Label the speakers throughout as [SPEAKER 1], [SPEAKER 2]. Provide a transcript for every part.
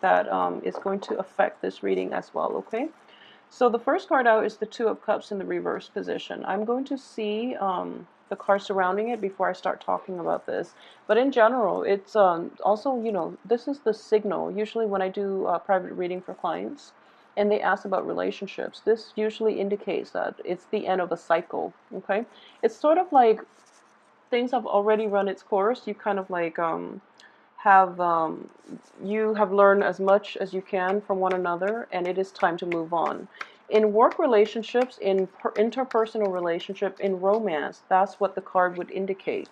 [SPEAKER 1] that is going to affect this reading as well, okay? So the first card out is the Two of Cups in the reverse position. I'm going to see the card surrounding it before I start talking about this. But in general, it's also, this is the signal. Usually when I do private reading for clients and they ask about relationships, this usually indicates that it's the end of a cycle, okay? It's sort of like things have already run its course. You kind of like have you have learned as much as you can from one another, and it is time to move on. In work relationships, in interpersonal relationship, in romance, that's what the card would indicate.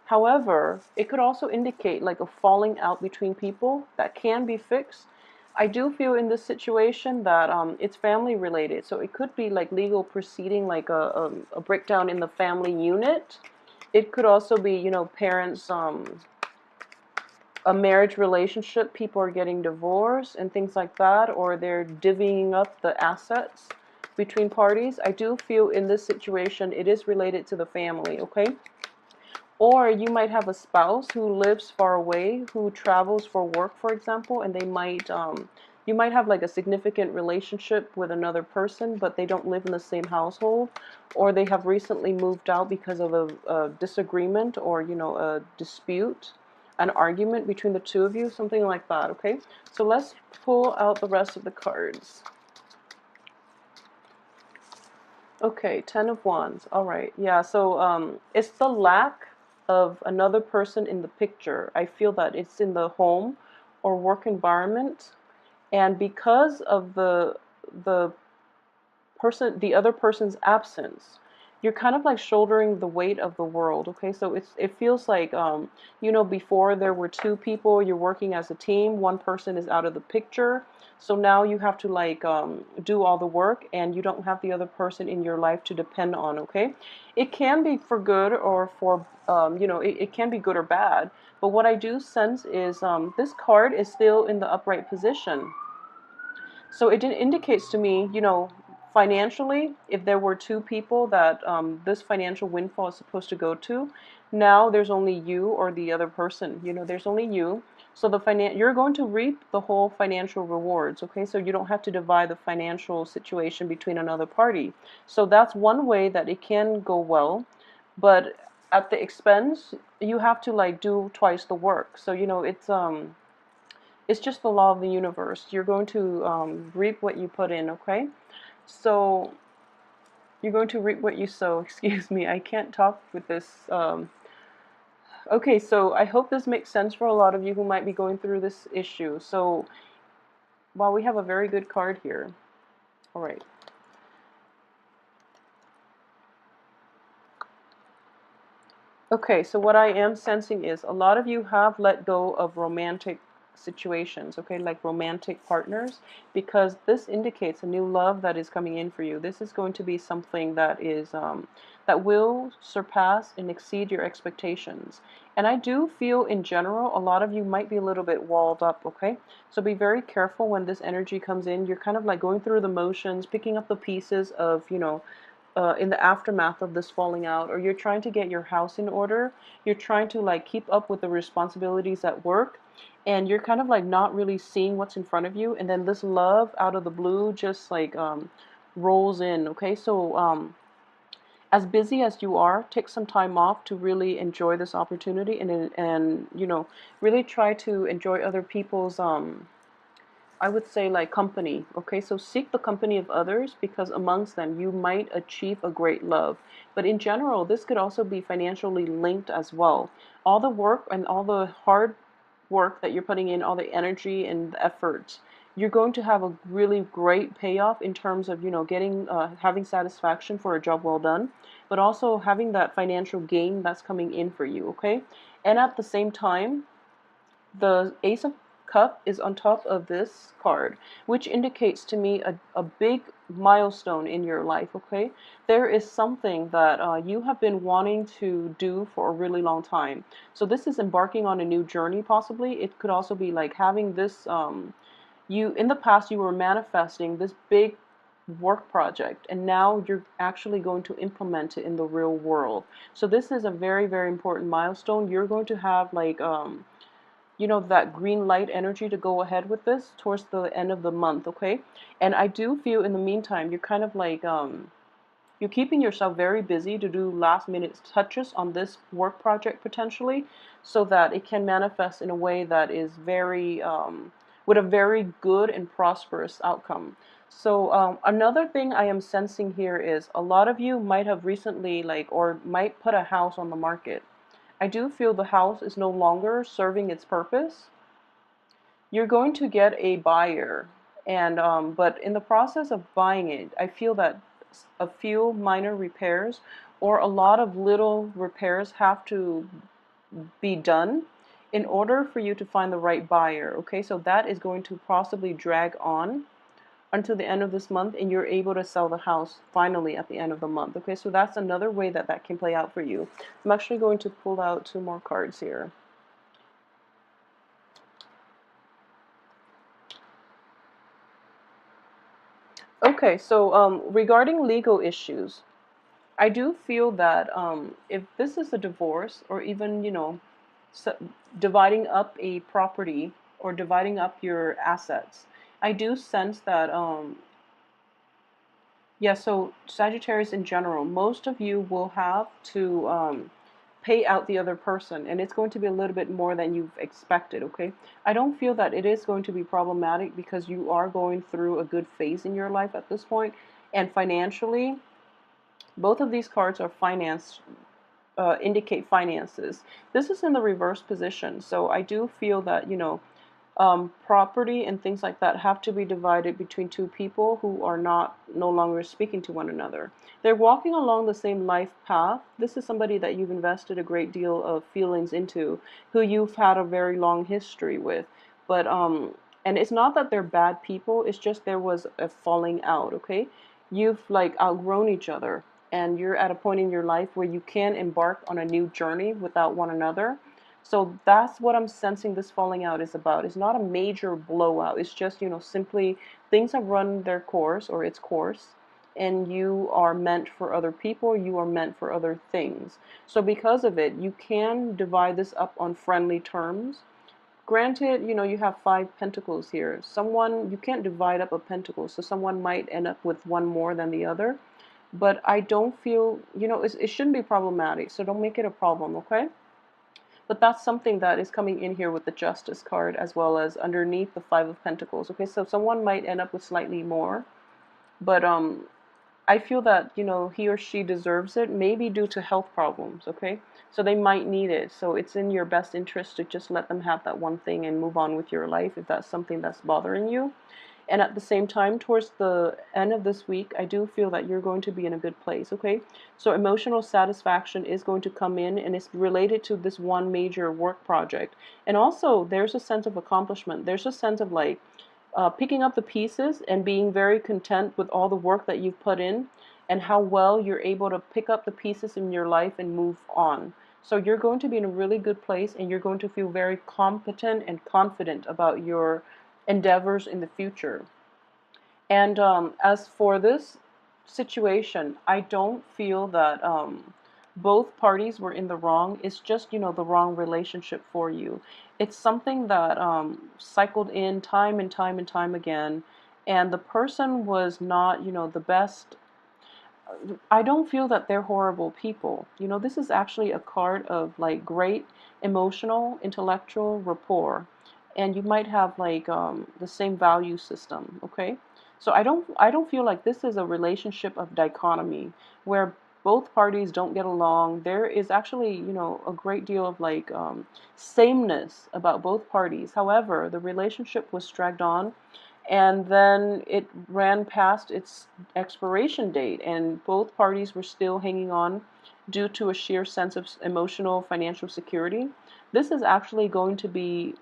[SPEAKER 1] However, it could also indicate like a falling out between people that can be fixed. I do feel in this situation that it's family related, so it could be like legal proceeding, like a breakdown in the family unit. It could also be, parents, a marriage relationship, people are getting divorced and things like that, or they're divvying up the assets between parties. I do feel in this situation it is related to the family, okay? Or you might have a spouse who lives far away, who travels for work, for example, and they might, you might have like a significant relationship with another person, but they don't live in the same household, or they have recently moved out because of a disagreement or, a dispute, an argument between the two of you, something like that, okay? So let's pull out the rest of the cards. Okay, Ten of Wands. All right. Yeah, so it's the lack of another person in the picture. I feel that it's in the home or work environment, and because of the the other person's absence, you're kind of like shouldering the weight of the world, okay? So it feels like before there were two people, you're working as a team, one person is out of the picture. So now you have to like do all the work, and you don't have the other person in your life to depend on, okay? It can be for good or for it can be good or bad. But what I do sense is this card is still in the upright position. So it indicates to me, financially, if there were two people that this financial windfall is supposed to go to, now there's only you or the other person. There's only you. So you're going to reap the whole financial rewards, okay? So you don't have to divide the financial situation between another party. So that's one way that it can go well, but at the expense, you have to like do twice the work. So it's just the law of the universe. You're going to reap what you put in, okay? So you're going to reap what you sow. Excuse me, I can't talk with this. Okay, so I hope this makes sense for a lot of you who might be going through this issue. So, wow, we have a very good card here. All right. Okay, so what I am sensing is a lot of you have let go of romantic situations, okay, like romantic partners, because this indicates a new love that is coming in for you. This is going to be something that is that will surpass and exceed your expectations. And I do feel in general a lot of you might be a little bit walled up, okay? So be very careful when this energy comes in. You're kind of like going through the motions, picking up the pieces of, in the aftermath of this falling out, or you're trying to get your house in order, you're trying to like keep up with the responsibilities at work, and you're kind of like not really seeing what's in front of you, and then this love out of the blue just like rolls in, okay? So as busy as you are, take some time off to really enjoy this opportunity, and really try to enjoy other people's I would say like company, okay? So seek the company of others, because amongst them you might achieve a great love. But in general, this could also be financially linked as well. All the work and all the hard work that you're putting in, all the energy and the effort, you're going to have a really great payoff in terms of, getting, having satisfaction for a job well done, but also having that financial gain that's coming in for you, okay? And at the same time, the Ace of Cup is on top of this card, which indicates to me a big milestone in your life, okay? There is something that you have been wanting to do for a really long time. So this is embarking on a new journey, possibly. It could also be like having this, in the past you were manifesting this big work project, and now you're actually going to implement it in the real world. So this is a very, very important milestone. You're going to have like, you know, that green light energy to go ahead with this towards the end of the month, okay? And I do feel in the meantime, you're kind of like, you're keeping yourself very busy to do last minute touches on this work project potentially, so that it can manifest in a way that is very, with a very good and prosperous outcome. So another thing I am sensing here is a lot of you might have recently, like, or might put a house on the market. I do feel the house is no longer serving its purpose. You're going to get a buyer, and but in the process of buying it, I feel that a few minor repairs or a lot of little repairs have to be done in order for you to find the right buyer. Okay, so that is going to possibly drag on until the end of this month, and you're able to sell the house finally at the end of the month. Okay, so that's another way that that can play out for you. I'm actually going to pull out two more cards here. Okay, so regarding legal issues, I do feel that if this is a divorce, or even, you know, so dividing up a property or dividing up your assets, I do sense that yeah, so Sagittarius in general, most of you will have to pay out the other person, and it's going to be a little bit more than you've expected, okay? I don't feel that it is going to be problematic because you are going through a good phase in your life at this point, and financially, both of these cards are finance, indicate finances. This is in the reverse position, so I do feel that, you know, property and things like that have to be divided between two people who are not no longer speaking to one another. They're walking along the same life path. This is somebody that you've invested a great deal of feelings into, who you've had a very long history with. But and it's not that they're bad people, it's just there was a falling out, okay? You've like outgrown each other, and you're at a point in your life where you can embark on a new journey without one another. So that's what I'm sensing this falling out is about. It's not a major blowout. It's just, you know, simply things have run their course or its course, and you are meant for other people, you are meant for other things. So because of it, you can divide this up on friendly terms. Granted, you know, you have 5 pentacles here. Someone, you can't divide up a pentacle, so someone might end up with one more than the other. But I don't feel, you know, it shouldn't be problematic, so don't make it a problem, okay? But that's something that is coming in here with the Justice card, as well as underneath the Five of Pentacles. Okay, so someone might end up with slightly more, but I feel that, you know, he or she deserves it, maybe due to health problems, okay? So they might need it. So it's in your best interest to just let them have that one thing and move on with your life if that's something that's bothering you. And at the same time, towards the end of this week, I do feel that you're going to be in a good place, okay? So emotional satisfaction is going to come in, and it's related to this one major work project. And also, there's a sense of accomplishment. There's a sense of like picking up the pieces and being very content with all the work that you've put in, and how well you're able to pick up the pieces in your life and move on. So you're going to be in a really good place, and you're going to feel very competent and confident about your endeavors in the future. And as for this situation, I don't feel that both parties were in the wrong. It's just, you know, the wrong relationship for you. It's something that cycled in time and time and time again, and the person was not, you know, the best. I don't feel that they're horrible people. You know, this is actually a card of like great emotional, intellectual rapport, and you might have like the same value system. Okay, so I don't feel like this is a relationship of dichotomy where both parties don't get along. There is actually, you know, a great deal of like sameness about both parties. However, the relationship was dragged on, and then it ran past its expiration date, and both parties were still hanging on due to a sheer sense of emotional financial security. This is actually going to be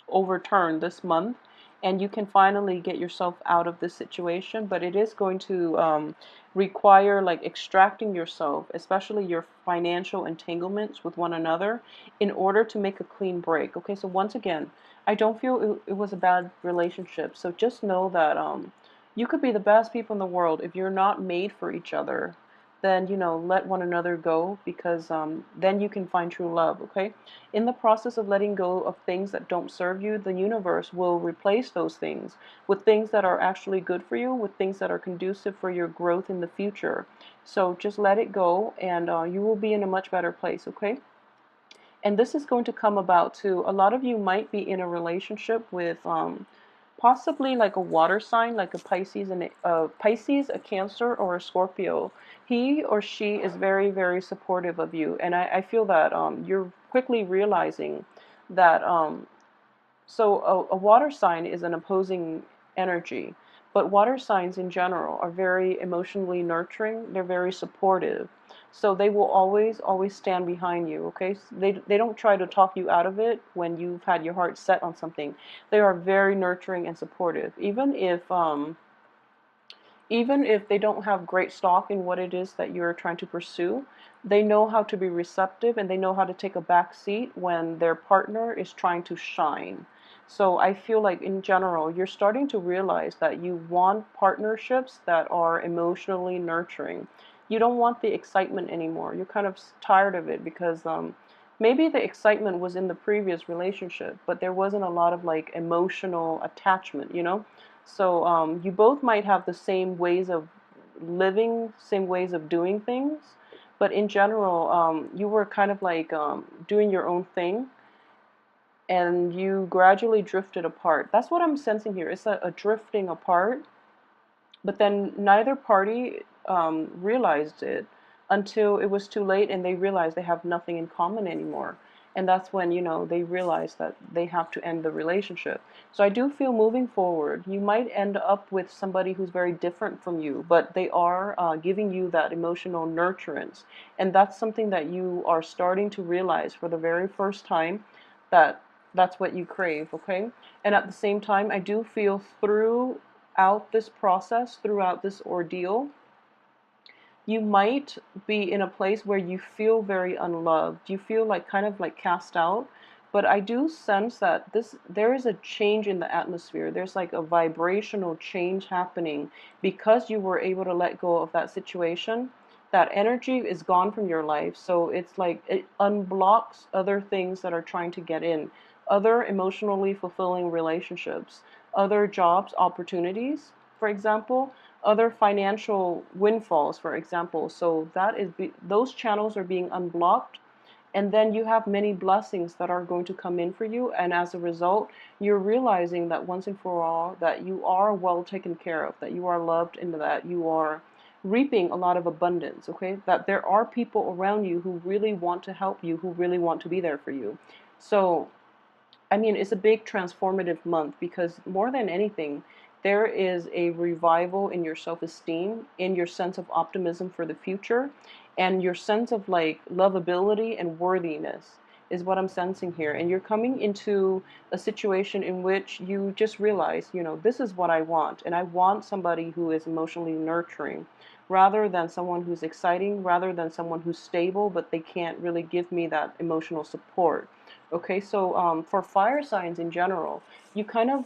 [SPEAKER 1] overturned this month, and you can finally get yourself out of this situation, but it is going to require like extracting yourself, especially your financial entanglements with one another, in order to make a clean break. Okay, so once again, I don't feel it was a bad relationship, so just know that you could be the best people in the world. If you're not made for each other, then, let one another go, because then you can find true love, okay? In the process of letting go of things that don't serve you, the universe will replace those things with things that are actually good for you, with things that are conducive for your growth in the future. So just let it go, and you will be in a much better place, okay? And this is going to come about too. A lot of you might be in a relationship with possibly like a water sign, like a Pisces, and Pisces, a Cancer, or a Scorpio. He or she is very, very supportive of you, and I feel that you're quickly realizing that a water sign is an opposing energy, but water signs in general are very emotionally nurturing. They're very supportive. So they will always, always stand behind you, okay? So they don't try to talk you out of it when you've had your heart set on something. They are very nurturing and supportive. Even if they don't have great stock in what it is that you're trying to pursue, they know how to be receptive, and they know how to take a back seat when their partner is trying to shine. So I feel like in general, you're starting to realize that you want partnerships that are emotionally nurturing. You don't want the excitement anymore. You're kind of tired of it, because maybe the excitement was in the previous relationship, but there wasn't a lot of like emotional attachment. So you both might have the same ways of living, same ways of doing things, but in general, you were kind of like doing your own thing, and you gradually drifted apart. That's what I'm sensing here. It's a drifting apart, but then neither party realized it until it was too late, and they realized they have nothing in common anymore. And that's when, they realize that they have to end the relationship. So I do feel moving forward, you might end up with somebody who's very different from you, but they are giving you that emotional nurturance. And that's something that you are starting to realize for the very first time, that that's what you crave, okay? And at the same time, I do feel throughout this process, throughout this ordeal, you might be in a place where you feel very unloved. You feel like kind of like cast out. But I do sense that there is a change in the atmosphere. There's like a vibrational change happening because you were able to let go of that situation. That energy is gone from your life. So it's like it unblocks other things that are trying to get in, other emotionally fulfilling relationships, other jobs opportunities, for example, other financial windfalls, for example. So those channels are being unblocked, and then you have many blessings that are going to come in for you, and as a result, you're realizing that once and for all, that you are well taken care of, that you are loved, and that you are reaping a lot of abundance, okay? That there are people around you who really want to help you, who really want to be there for you. So I mean, it's a big transformative month, because more than anything, there is a revival in your self-esteem, in your sense of optimism for the future, and your sense of like lovability and worthiness is what I'm sensing here. And you're coming into a situation in which you just realize, this is what I want. And I want somebody who is emotionally nurturing, rather than someone who's exciting, rather than someone who's stable, but they can't really give me that emotional support. Okay, so for fire signs in general, you kind of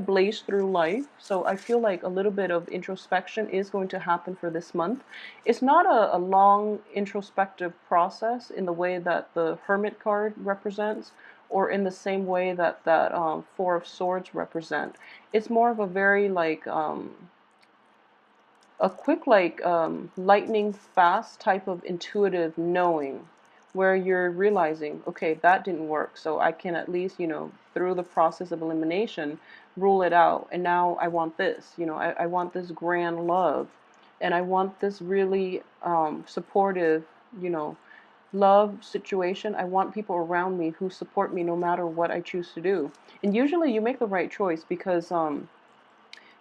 [SPEAKER 1] blaze through life. So I feel like a little bit of introspection is going to happen for this month. It's not a long introspective process in the way that the Hermit card represents, or in the same way that Four of Swords represent. It's more of a very like a quick, like lightning fast type of intuitive knowing, where you're realizing, okay, that didn't work, so I can at least, through the process of elimination, rule it out. And now I want this, I want this grand love, and I want this really supportive, love situation. I want people around me who support me no matter what I choose to do. And usually you make the right choice, because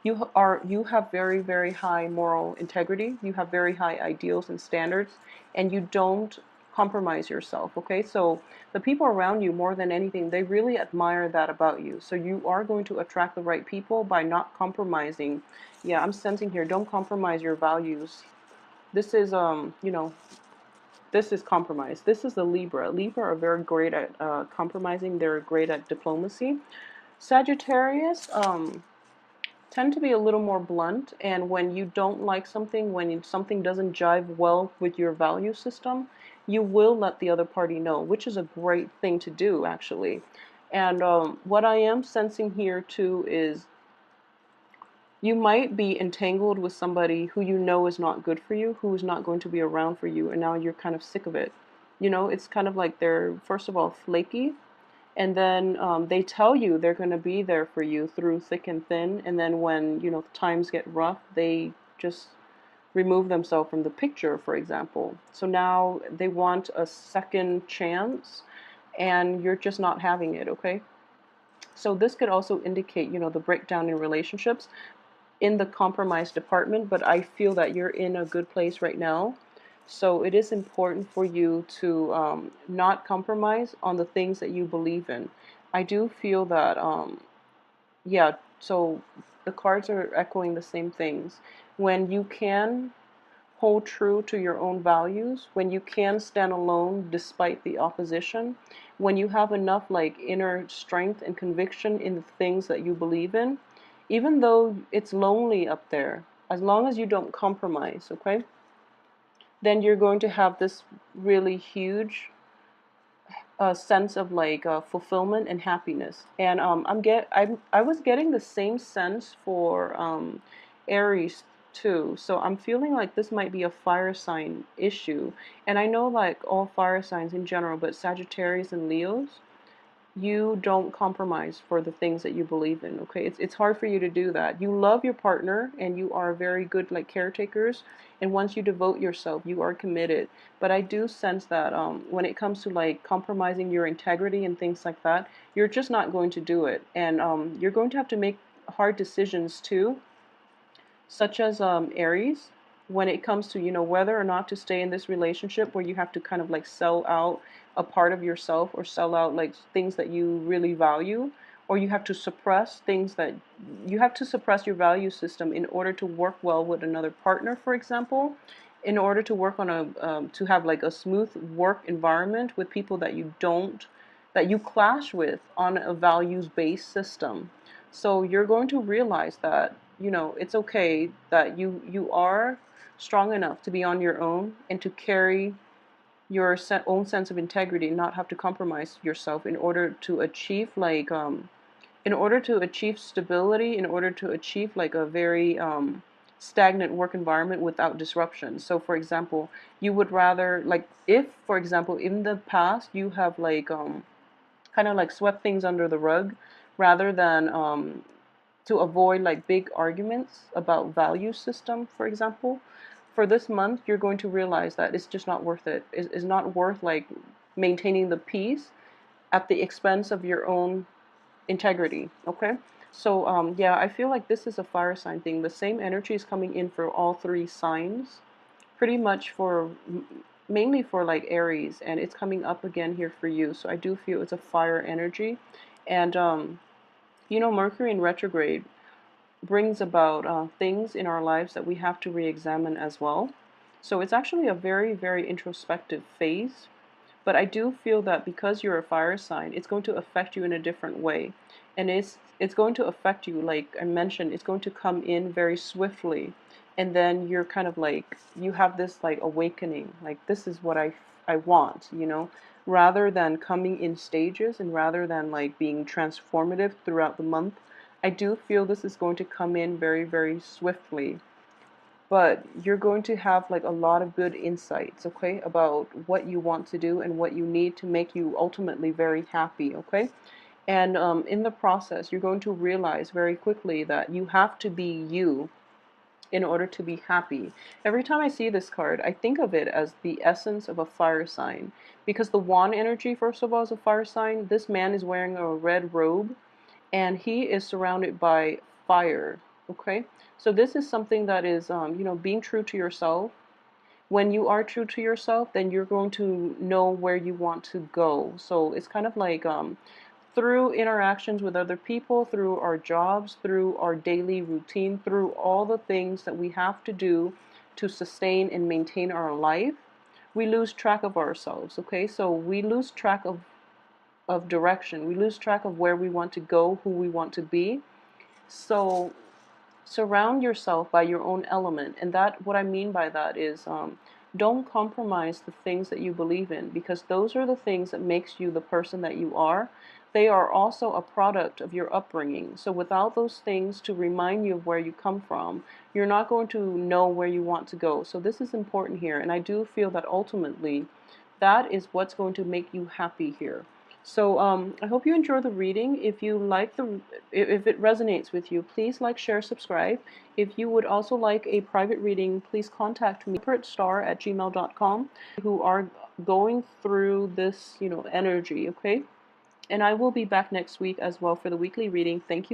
[SPEAKER 1] you have very, very high moral integrity. You have very high ideals and standards, and you don't compromise yourself, okay? So the people around you, more than anything, they really admire that about you. So you are going to attract the right people by not compromising. Yeah, I'm sensing here, don't compromise your values. This is this is compromise. This is the Libra. Libra are very great at compromising. They're great at diplomacy. Sagittarius, tend to be a little more blunt, and when you don't like something, when something doesn't jive well with your value system, you will let the other party know, which is a great thing to do, actually. And what I am sensing here too is you might be entangled with somebody who you know is not good for you, who is not going to be around for you, and now you're kind of sick of it. You know, it's kind of like they're, first of all, flaky, and then they tell you they're going to be there for you through thick and thin, and then when, you know, times get rough, they just remove themselves from the picture, for example. So now they want a second chance, and you're just not having it, okay? So this could also indicate, you know, the breakdown in relationships in the compromise department, but I feel that you're in a good place right now. So it is important for you to not compromise on the things that you believe in. I do feel that, yeah, so the cards are echoing the same things. When you can hold true to your own values, when you can stand alone despite the opposition, when you have enough like inner strength and conviction in the things that you believe in, even though it's lonely up there, as long as you don't compromise, okay, then you're going to have this really huge sense of like fulfillment and happiness. And I was getting the same sense for Aries too. So I'm feeling like this might be a fire sign issue. And I know like all fire signs in general, but Sagittarius and Leos, you don't compromise for the things that you believe in, okay? It's hard for you to do that. You love your partner and you are very good like caretakers, and once you devote yourself, you are committed. But I do sense that when it comes to like compromising your integrity and things like that, you're just not going to do it. And you're going to have to make hard decisions too, such as Aries, when it comes to, you know, whether or not to stay in this relationship where you have to kind of like sell out a part of yourself or sell out like things that you really value, or you have to suppress things that you have to suppress your value system in order to work well with another partner, for example, in order to work on a to have like a smooth work environment with people that you don't that you clash with on a values based system. So you're going to realize that, you know, it's okay that you are strong enough to be on your own and to carry your own sense of integrity and not have to compromise yourself in order to achieve like in order to achieve stability, in order to achieve like a very stagnant work environment without disruption. So for example, you would rather like, if for example in the past you have like kind of like swept things under the rug rather than to avoid like big arguments about value system, for example, for this month, you're going to realize that it's just not worth it. It's not worth like maintaining the peace at the expense of your own integrity. Okay. So yeah, I feel like this is a fire sign thing. The same energy is coming in for all three signs, pretty much for mainly for like Aries, and it's coming up again here for you. So I do feel it's a fire energy, and you know, Mercury in retrograde brings about things in our lives that we have to re-examine as well. So it's actually a very, very introspective phase. But I do feel that because you're a fire sign, it's going to affect you in a different way. And it's going to affect you, like I mentioned, it's going to come in very swiftly. And then you're kind of like, you have this like awakening, like this is what I want, you know, rather than coming in stages and rather than like being transformative throughout the month. I do feel this is going to come in very, very swiftly, but you're going to have like a lot of good insights, okay, about what you want to do and what you need to make you ultimately very happy, okay? And in the process, you're going to realize very quickly that you have to be you in order to be happy. Every time I see this card, I think of it as the essence of a fire sign, because the wand energy, first of all, is a fire sign. This man is wearing a red robe and he is surrounded by fire, okay? So this is something that is, you know, being true to yourself. When you are true to yourself, then you're going to know where you want to go. So it's kind of like through interactions with other people, through our jobs, through our daily routine, through all the things that we have to do to sustain and maintain our life, we lose track of ourselves, okay? So we lose track of direction. We lose track of where we want to go, who we want to be. So surround yourself by your own element. And that, what I mean by that is, don't compromise the things that you believe in, because those are the things that makes you the person that you are. They are also a product of your upbringing. So without those things to remind you of where you come from, you're not going to know where you want to go. So this is important here. And I do feel that ultimately that is what's going to make you happy here. So I hope you enjoy the reading. If you like if it resonates with you, please like, share, subscribe. If you would also like a private reading, please contact me, star@gmail.com, who are going through this, energy, okay? And I will be back next week as well for the weekly reading. Thank you